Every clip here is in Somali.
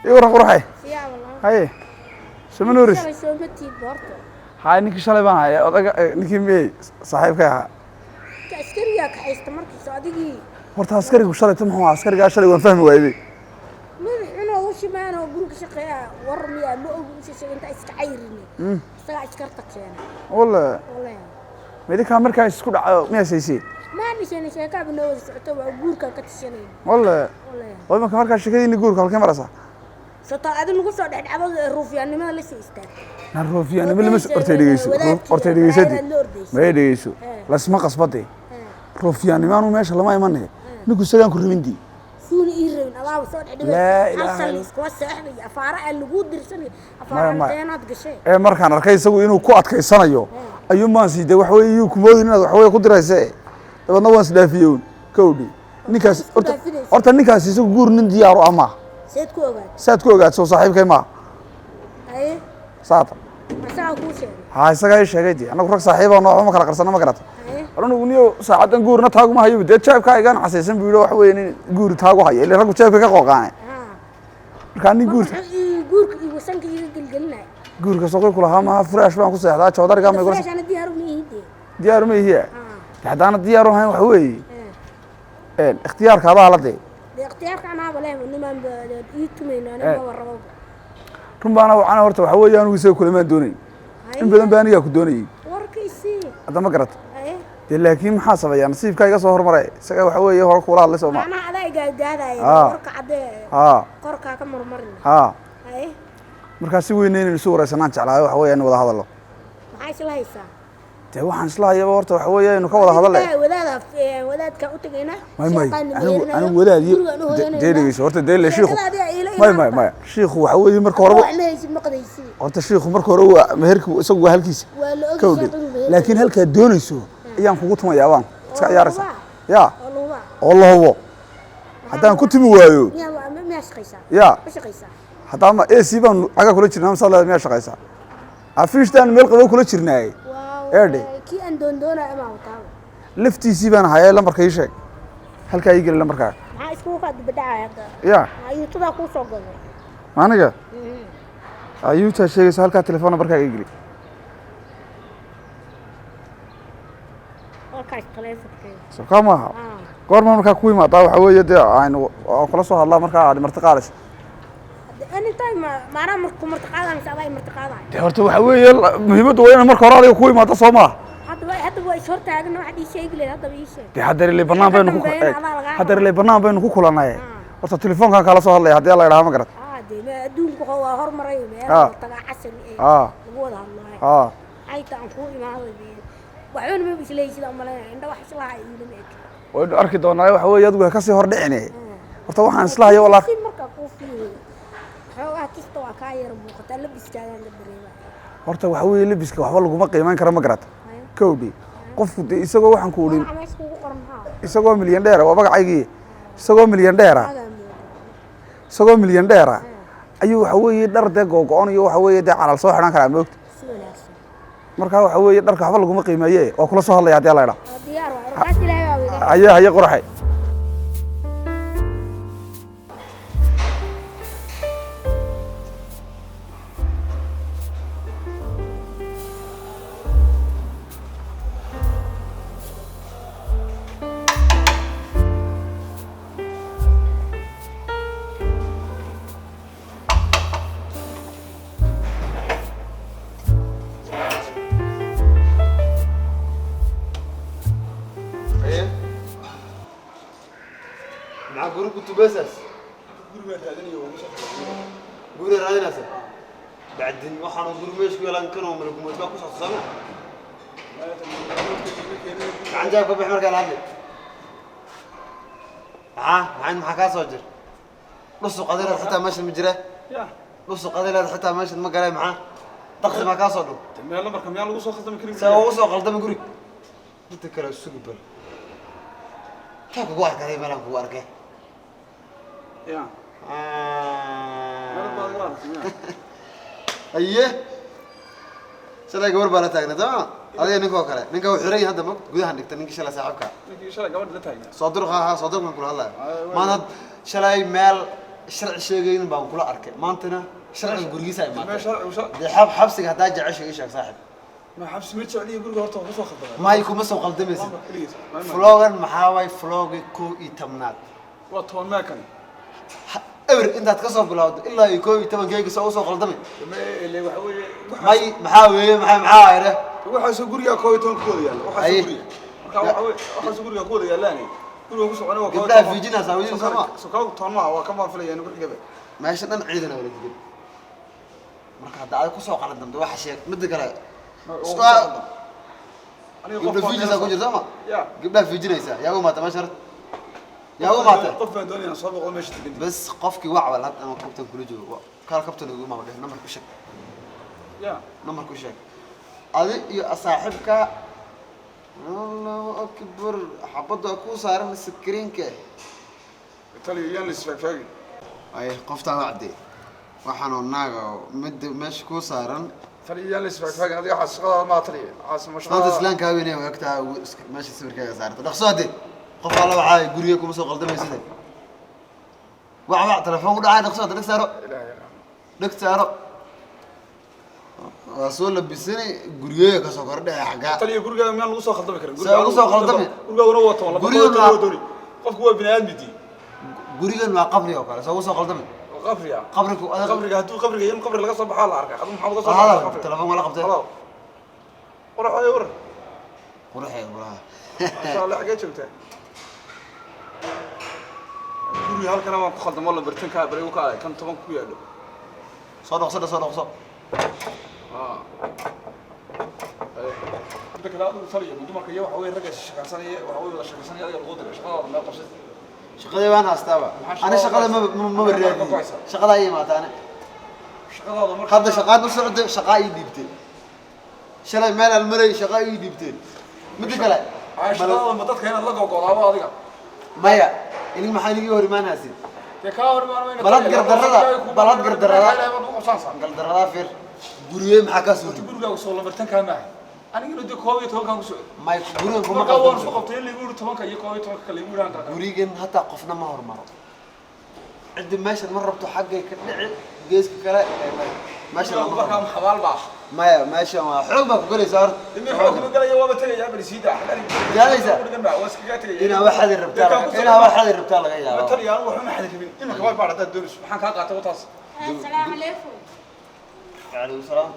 يورا قرحي يا والله هاي سمو نورس شلay soo matid boorto هاي نيكي شلay baan hay odaga ninkii meey saaxiibka ah ka askariga ka haysta markii saadigii horta askarigu shalay muxuu askariga shalay waan fahmi waayay madaxuna uu shimaano guriga shaqeeya warmiya ma og sheegay inta iska cayrini isaga askarta keena والله ميديكا markaa isku dhaco miyaasaysi ما نشين شيكا بنود سعته وغوركا كتشنين والله والله markaa shaqadiina guurka halkee marasa sota adin lagu soo dhacdhacdo ruufiyaanimada la sii istaag na ruufiyaanimada lama ortay dhigeyso ortay dhigeysadi ma dhigeyso lasma qasbade ruufiyaanimadu meesha lama imanay ninku sagaan ku ribindi suuni iireen alaab soo dhacdhigay asal isku saaxbay afaara lagu dirsanay afaara teenad gashay markaan arkay isagu inuu ku adkaysanayo ayuu maan siday wax weey ku moodin inaad wax weey ku diraysay dabadna waan isdaafiyoon kowdi ninkaas horta ninkaas isagu guur nin diyaar u ama saad ku ogaad soo saaxiibkay ma ay saata masaa ku sheegay ha isaga ay sheegay anagu rag saaxiib ah oo ma kala qarsan ma garata anigu niyo saacadan guurna taagu ma hayo dee jeebka aygan xasaysan biiro wax weey in guur taagu hayo ilaa rag jeebka ka qoqaanay marka nin guurka iyo wasanka iyo galgalnaa guurka soo kula ma furash baan ku seexdaa joodariga ma igula diyaar ma yihiin hadana diyaar u hayn wax weey اختيارك هذا لدي اختيارك أنا بلاه نمان يتمين أنا ما وربا رم أنا ورته حوالي أنا ويسوي كل ما دوني إن بدن باني ياكل دوني وركيسي هذا ما قرأت لكن محاسبة يعني نصيب كاي قصور مرة سكوا حوالي هو كولا الله سوما أنا هذا يقعد هذا ورك عده قرك كم مرة مركزي وينين الصورة سنان على حوالي أنا ولا هذا الله معايش الله يسا te waxaan islaahay horta waxa weeye inuu ka wada hadalay wadaadka u tagayna anigu wadaadii deedeeyso horta deeyle sheekhu may sheekhu waxa weeye marka hore horta sheekhu marka hore meherku isagu halkiisa kowdi laakiin halka doonayso ayaan kugu tumayaa waan iska ciyaaraysa ya Allahu hadaan ku timi waayo ma shaqaysaa ya ma shaqaysaa hadaan ma AC baan aga kula jirnaa mas'alada ma shaqaysaa afishtan meel qabo kula jirnaa كي أندون دونا ما هو تام لفتي سيبان هاي لما ركيش هل كاي يجري لما ركع هاي اسمه قد بداية يا هاي تدا كوسو قلنا ما نجا أيوة تشيء سهل كتلفون بركة يجري وكاش تلفون سكامها قرر ما مركا كوي ما طاو حوي يدي عين خلاص الله مركا عاد مرتقالش أنا تايم ما أنا مرتقالا مش أبغى مرتقالا. تهرتوا حوي مهمة وين مركا رالي كوي ما تصومه. هذا هو شرط هذا إنه واحد يشيء يقول هذا بيشيء. تحضر اللي برنامج بينكم حضر اللي برنامج بينكم كلنا ورت التليفون كان خلاص الله هذا الله يرحمه قرط. دي دون هو هر مريم طلع عسل نقول الله هاي تانكوي ما هذا وعيون ما بيش ليش لا ملا عنده واحد صلاح يلمك. وين أركي دونا وحوي يدوه كسي هر دعني. ورت واحد صلاح يا والله. كيستو كاير بوقت لبس كان horta waxa weey libiska waxba lagu ma qiiman karo ma garata kowdi qofku isagoo waxaan ku urin isagoo milyan dheer oo magacaygii isagoo milyan dheer ayuu waxa weey dhar deeg oo go'on iyo waxa weey calal soo xiran kara moogta marka waxa weey dharka waxba lagu ma qiimeeyay oo kula soo hadlay hadii la yiraahdo diyaar waa raas ilaahay ayaa qurxay بعدين waxaan u gurmeesh ku yeelan karo markuu muddo ku socdo عندك كبح marka la hadlay عند maxaa ka soo jir nus qadar xitaa meesha ma jira nus qadar xitaa meesha ma galay maxaa daqsi ma ka soo dhow meel marka meel lagu soo khaldamay kari saa ugu soo khaldamay guri inta kala sugu bal ka ku wax kale meelan ku arkay ya أيه سلام قبر بالله تاجنا تمام هذا نيكو كله نيكو حرين هذا ما جوده عندك تنيك شلا ساعبك نيكو شلا قبر ده تاجنا صدر خا صدر من كل هلا ما هذا شلا مال الشرع الشيء بان كل أركي ما أنتنا شرع الجورجي ساي ما شرع وشرع ده حبسك هتاجي عشان إيش يا صاحب ما حبس ميت عليه يقول له هرتو خصو خطر ما يكون مسوا قلدم يصير فلوغن محاوي فلوغي كو يتمنات وطول ما كان أبر أنت هتكسر بلاود إلا يكون يتمن جاي يسوي سو قلدمي اللي وحوي ما محاوي محاوي waxa soo guriga kooytoon kooda yaala waxa soo guriga marka waxa soo guriga kooda yaalaani guriga ku soconay waa gabdhaha fiijina saawiyeen sama soo koob toon ma waa kama filayaan ugu xigaba meesha dhan ciidan wala digin marka hadda ay ku soo qalan dambe waxa sheeg mid kale gabdhaha fiijina ku jirta ma gabdhaha fiijinaysa yaa uma tama shart yaa uma ta qof baan doonayaan soo boqol meesha digin bas qofkii wax wala hadda ama kabtan kula joogo kaal kabtan ugu ma dhahay number ku sheeg number ku sheeg أذي يا صاحبك الله أكبر حبض أكو صار من السكرين كه تالي يان السفاقي أي قفتها وعدي وحنا الناقة مد مش كو صارن تالي يان السفاقي هذه حاسقة ما تري حاس مش هذا سلان كابيني وقتها ماشي سفر كذا صارت دخصادي قف الله وعاي قريكم مسوق قلدم يسدي وعوا تلفون ولا عاد دخصاد دكسارو دكسارو وصول بسنة قرية كسر كرده حاجة. تلي قرية من الوصول خلطة بكرة. الوصول خلطة. قرية وروته والله. قرية قف قوة بني آدم دي. قرية ما قبري وكذا سووا وصول خلطة. قبري. قبرك. قبرك هتو قبرك يوم قبر لقى صباح الله عركة. هذا محمد صباح. هذا تلفون ولا قبضة. خلاص. وراح أي ورا. وراح وراح. ما شاء الله حاجات شفتها. قرية هالكلام خلطة والله برتين كابري وكذا كان طبعا كويا له. صدق. عندك لا فريق بدون ما كيو حوي رجع شقة سنة وحوي ولا شقة سنة هذا الغدر شقة ما قصد شقة وانا استوى أنا شقة ما بريء شقة أي ما تاني شقة هذا مرة هذا شقة نص عند شقة يديبتين شلا مال المري شقة يديبتين مدي كلا شقة لما تتكلم الله قوقعة ما هذيك مايا اللي محلي يوري ما ناسي تكاور ما وين بلاد قردرة فير قرية محكاس تقول له وصل برتن كان معي أنا يقول لك كوي توم كان مسؤول ما يقولون كم كوي فقط اللي يقولوا توم كان يكوي توم كان يقول عن قرية حتى قفنا ما هو مرة عند ماشي مرة بتحقق كنعل جيس كلا ماشي ما كان حوال باش ما ماشي ما حبك قولي صار إني حبك قال يا وابا تيجي جاب لي سيدا جالسة هنا واحد الربطال هنا واحد الربطال غير ترى يا روح ما حد يبين إما كمان بعد الدرس سبحان الله قاعد توتص السلام عليكم وعليكم السلام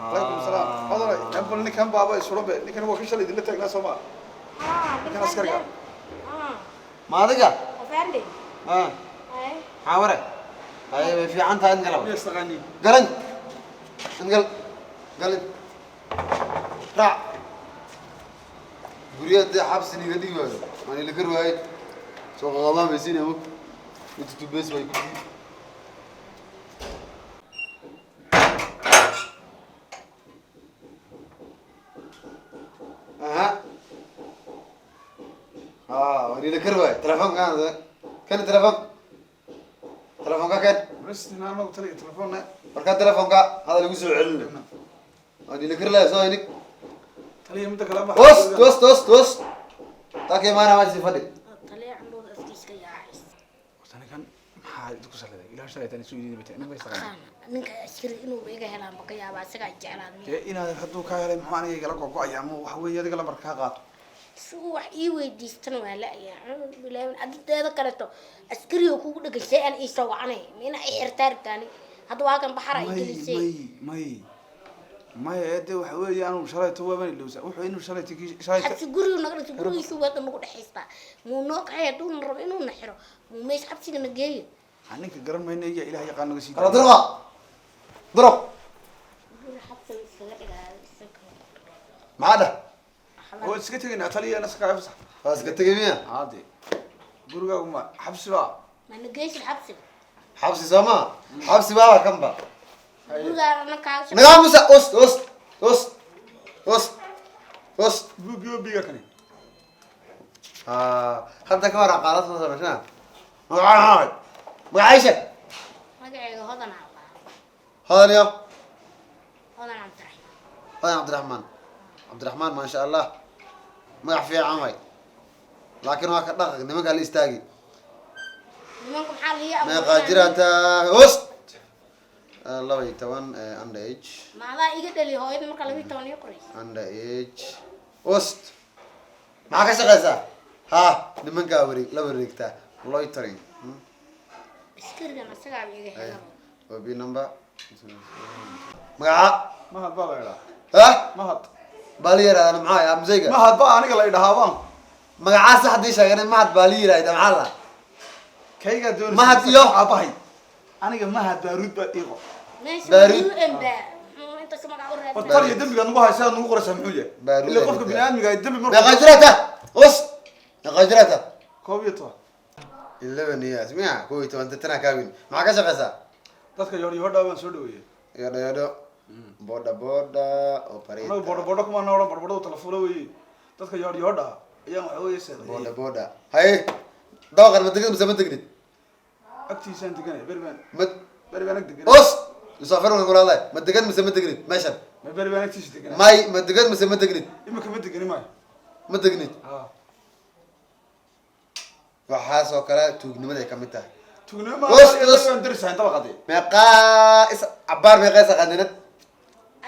عليكم السلام هذا يقول لك كم بابا يشرب لكن هو كيش اللي دلته ناس ما كان عسكري ما ذقة أفندي حاورة هاي في عنتها انقلب يستغني قلن قلن راع قرية دي حبسني قدي هذا ماني لكر هاي سوق غلام يسين يا مك انت تبيس باي ماني لكر هاي تلفون كان هذا كان تلفون كان بس هنا ما قلت لك تلفوننا marka telefoonka hada lagu soo celin hadii la kirlaa soo inig taliya mid kale ma toos taakay maana ma sifadi taliya cambud afkiiska yaacay tani kan maxaa idinku saladay ilaa shalay tan soo yidhi inay bay saqaan ninka askari inuu iga helaan baka yaaba asaga jeclaan ee inaad haduu ka helay maxaa aniga kala go'ay ama wax weey adiga la markaa qaato suu wax ii weydiistan waa la ayaa bilaaban adeeda kaleeto askari oo kugu dhagashay aan ii soo wacanay mina ay xirtaartaani هذا واقع بحر إنجليزي ما يدي وحوي أنا مشاري توابني اللوزة وحوي مشاري تيجي شاري حبس جوري ونقدر تقولي شو هذا نقول حسبة مو نوقع يدون ربنا ونحره مو مش حبسي لنا جاي عنك الجرم ما ينجي إلى هي قانون قصير ضرب حبس معنا هو سكتي إن أتلي أنا سكاي بس سكتي مين عادي جورجا وما حبس بقى ما نجيش الحبس حبس سما حبس بابا كم با جورجا أنا كاش نعم موسى أوست بيجو بيجا كني حتى كمان قالت مثلا شنو ما عايشة هذا نعم هذا اليوم هذا عبد الرحمن ما شاء الله ما يعرف عمي لكن ما كدق نما قال يستاقي nimanku maxaa liya meeqa jirata host laba iyo toban under age maadaa iga dhali hooyada marka 12 iyo qorays under age host maxaa ka shaqaysaa ha nimankaa la wareegtaa loitering iskarigan asagaa iga helo OB number magaca mahad baa la idhaa ha mahad baa la yiraahdaa maxaa ah musayga mahad baa aniga la idhahaa baan magaca saxdii sheegay mahad baa la yiraahdaa maxaa la kayga doonaysa mahad iyo aabahay aniga mahad baaruud baa iiqo meesha UMba inta sama ka urad war taliya dambiga nagu haysaa nagu qoraysaa muxuu yahay ilaa qofka bini'aadmiga ay dambi markuu meeqa jirata host meeqa jirata 12 11 years miya 12 tana kaawin maxaa ka shaqaysaa dadka yoodha baan soo dhaweeyay yodho boda operator anaga boda kuma noolaa boda telefoon weey dadka yoodha ayaan waxa weeye seeday boda hay dawqan ma degid mise ma degid agtiisaan deganay berbaan mad berbaan ag deganay os isafar waan kula ma degid mise ma degid meeshan ma berbaan agtiisa deganay may ma degid mise ma degid imika ma degani ma ma degid ha waxaas oo kale tuugnimada ay kamid tahay tuugnimo os aan darisayn tabaqade meeqa is abar meeqa saqadinad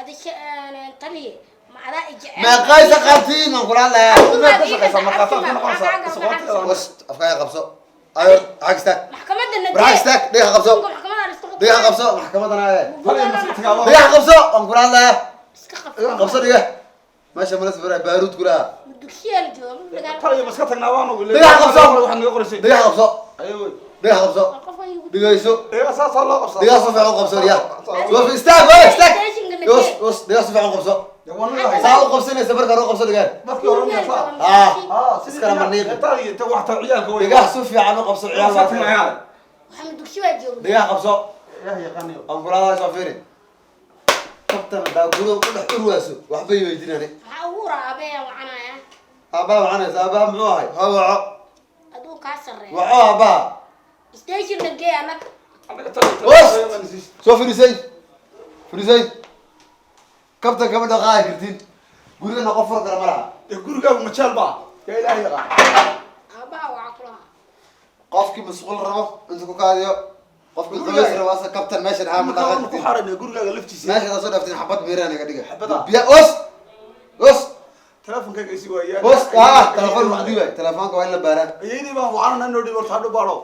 adi taliye maadaa ijecel meeqa saqatiin aan kula lahaa ma ka shaqaysaa markaata ku noqonaysaa os afkaaga qabso ayo xagstaa maxkamadda xagstaa dhiga qabso maxkamadda dhiga qabso maxkamadana taliya mas'uulka dhiga qabso aan kula lahaa iska qabso qabso dhiga meesha malas baray baaruud kula dugsiyaal jooga taliya maska tagnaa waanu dhiga qabso waxaan naga qoraysay dhiga qabso ayo dhiga qabso dhigayso dhiga saas loo qabso dhiga soo fiican qabso ya soo istaag way istaag os dhiga soo fiican qabso saa u qabsanaysa marka hore qabso dhigaan markii hore ma saa iskala maniiq taliya ta wax ta ciyaalka way dhiga soo fiican u qabso ciyaal baa waxaan dugsi waa jooga dhiga qabso yaa yaqaaniyo aan kula soo fiiri qabtan daa gudo ku dhex urwaaso waxba yeedinane maxaa ugu raabay wacanaya aba wacanaysa aba muxuu ahay hawa aduu ka sareeyo waco aba station nagee anag soo firisay firisay kabtan kama dhaqaay kartin guriga noqon fur kara malaha gurigaagu majaal baa yaa ilaahay yaqaan aabaha waa kula qofkii mas'uul rabo inta ku kaadiyo qofkii qabeys rabo asa kabtan meeshan haa ma dhaqan ku xaarayna gurigaaga laftiisa meesha soo dhaftin xabad miiraan iga dhiga Xabada? biya os telefonkayga isi waayaan telefoon wacdi way telefoonka waa in la baaraa ayadii baan wacanana noo dhibo horta hadhow baadho